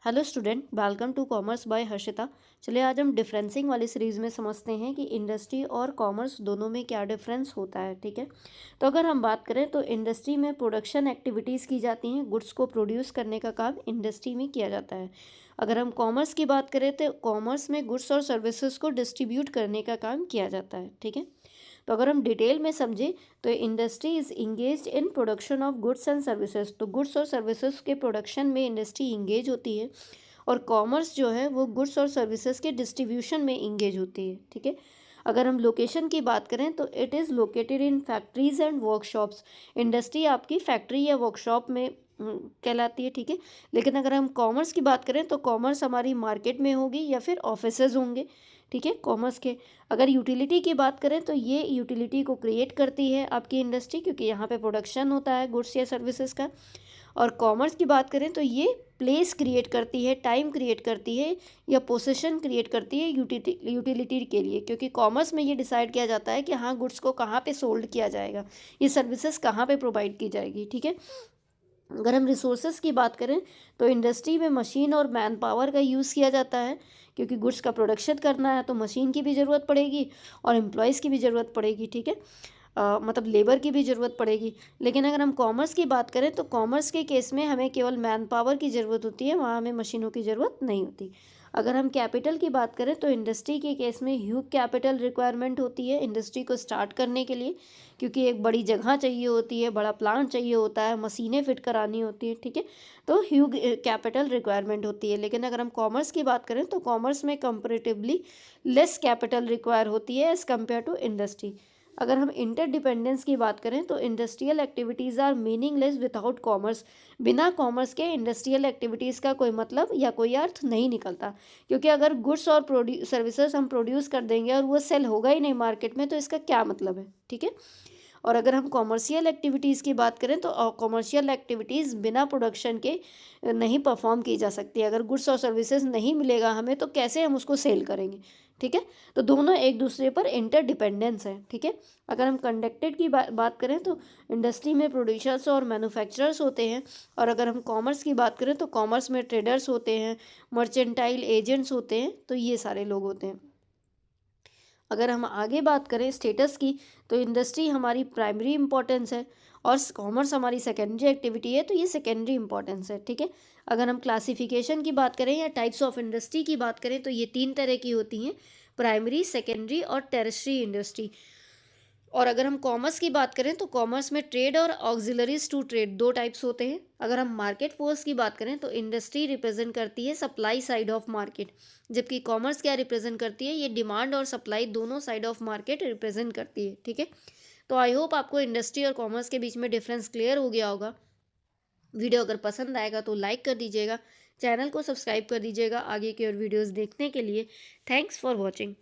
Hello student, welcome to commerce by Harshita. चलिए आज हम डिफरेंसिंग वाली सीरीज़ में समझते हैं कि इंडस्ट्री और कॉमर्स दोनों में क्या डिफरेंस होता है। ठीक है, तो अगर हम बात करें तो इंडस्ट्री में प्रोडक्शन एक्टिविटीज़ की जाती हैं, गुड्स को प्रोड्यूस करने का काम इंडस्ट्री में किया जाता है। अगर हम कॉमर्स की बात करें तो कॉमर्स में गुड्स और सर्विसेज को डिस्ट्रीब्यूट करने का काम किया जाता है। ठीक है, तो अगर हम डिटेल में समझें तो industry is engage in production of goods and services. तो गुड्स और सर्विसेज के प्रोडक्शन में इंडस्ट्री इंगेज होती है और कॉमर्स जो है वो गुड्स और सर्विसेज के डिस्ट्रीब्यूशन में इंगेज होती है। ठीक है, अगर हम लोकेशन की बात करें तो it is located in factories and workshops. Industry आपकी फैक्ट्री या वर्कशॉप में कहलाती है। ठीक है, लेकिन अगर हम कॉमर्स की बात करें तो कॉमर्स हमारी मार्केट में होगी या फिर ऑफिसेज होंगे। ठीक है, कॉमर्स के अगर यूटिलिटी की बात करें तो ये यूटिलिटी को क्रिएट करती है आपकी इंडस्ट्री, क्योंकि यहाँ पे प्रोडक्शन होता है गुड्स या सर्विसेज का। और कॉमर्स की बात करें तो ये प्लेस क्रिएट करती है, टाइम क्रिएट करती है या पोजीशन क्रिएट करती है यूटिलिटी के लिए, क्योंकि कॉमर्स में ये डिसाइड किया जाता है कि हाँ गुड्स को कहाँ पे सोल्ड किया जाएगा, ये सर्विसेज कहाँ पे प्रोवाइड की जाएगी। ठीक है, अगर हम रिसोर्सेज की बात करें तो इंडस्ट्री में मशीन और मैन पावर का यूज़ किया जाता है, क्योंकि गुड्स का प्रोडक्शन करना है तो मशीन की भी ज़रूरत पड़ेगी और एम्प्लॉयज़ की भी ज़रूरत पड़ेगी। ठीक है, मतलब लेबर की भी ज़रूरत पड़ेगी। लेकिन अगर हम कॉमर्स की बात करें तो कॉमर्स के केस में हमें केवल मैन पावर की ज़रूरत होती है, वहाँ हमें मशीनों की ज़रूरत नहीं होती। अगर हम कैपिटल की बात करें तो इंडस्ट्री के केस में ह्यूज कैपिटल रिक्वायरमेंट होती है इंडस्ट्री को स्टार्ट करने के लिए, क्योंकि एक बड़ी जगह चाहिए होती है, बड़ा प्लांट चाहिए होता है, मशीनें फिट करानी होती है। ठीक है, तो ह्यूज कैपिटल रिक्वायरमेंट होती है। लेकिन अगर हम कॉमर्स की बात करें तो कॉमर्स में कंपेरेटिवली लेस कैपिटल रिक्वायर होती है एज़ कम्पेयर टू इंडस्ट्री। अगर हम इंटरडिपेंडेंस की बात करें तो industrial activities are meaningless without commerce. बिना कॉमर्स के इंडस्ट्रियल एक्टिविटीज़ का कोई मतलब या कोई अर्थ नहीं निकलता, क्योंकि अगर गुड्स और सर्विसेज हम प्रोड्यूस कर देंगे और वो सेल होगा ही नहीं मार्केट में तो इसका क्या मतलब है। ठीक है, और अगर हम कॉमर्शियल एक्टिविटीज़ की बात करें तो कॉमर्शियल एक्टिविटीज़ बिना प्रोडक्शन के नहीं परफॉर्म की जा सकती। अगर गुड्स और सर्विसेज नहीं मिलेगा हमें तो कैसे हम उसको सेल करेंगे। ठीक है, तो दोनों एक दूसरे पर इंटरडिपेंडेंस है। ठीक है, अगर हम कंडक्टेड की बात करें तो इंडस्ट्री में प्रोड्यूसर्स और मैन्युफैक्चरर्स होते हैं, और अगर हम कॉमर्स की बात करें तो कॉमर्स में ट्रेडर्स होते हैं, मर्चेंटाइल एजेंट्स होते हैं, तो ये सारे लोग होते हैं। अगर हम आगे बात करें स्टेटस की तो इंडस्ट्री हमारी प्राइमरी इंपॉर्टेंस है और कॉमर्स हमारी सेकेंडरी एक्टिविटी है, तो ये सेकेंडरी इंपॉर्टेंस है। ठीक है, अगर हम क्लासिफिकेशन की बात करें या टाइप्स ऑफ इंडस्ट्री की बात करें तो ये 3 तरह की होती हैं, प्राइमरी, सेकेंडरी और टेरिशरी इंडस्ट्री। और अगर हम कॉमर्स की बात करें तो कॉमर्स में ट्रेड और ऑक्सिलरीज टू ट्रेड 2 टाइप्स होते हैं। अगर हम मार्केट फोर्स की बात करें तो इंडस्ट्री रिप्रेजेंट करती है सप्लाई साइड ऑफ मार्केट, जबकि कॉमर्स क्या रिप्रेजेंट करती है, ये डिमांड और सप्लाई दोनों साइड ऑफ मार्केट रिप्रेजेंट करती है। ठीक है, तो आई होप आपको इंडस्ट्री और कॉमर्स के बीच में डिफरेंस क्लियर हो गया होगा। वीडियो अगर पसंद आएगा तो लाइक कर दीजिएगा, चैनल को सब्सक्राइब कर दीजिएगा आगे की और वीडियोज़ देखने के लिए। Thanks for watching.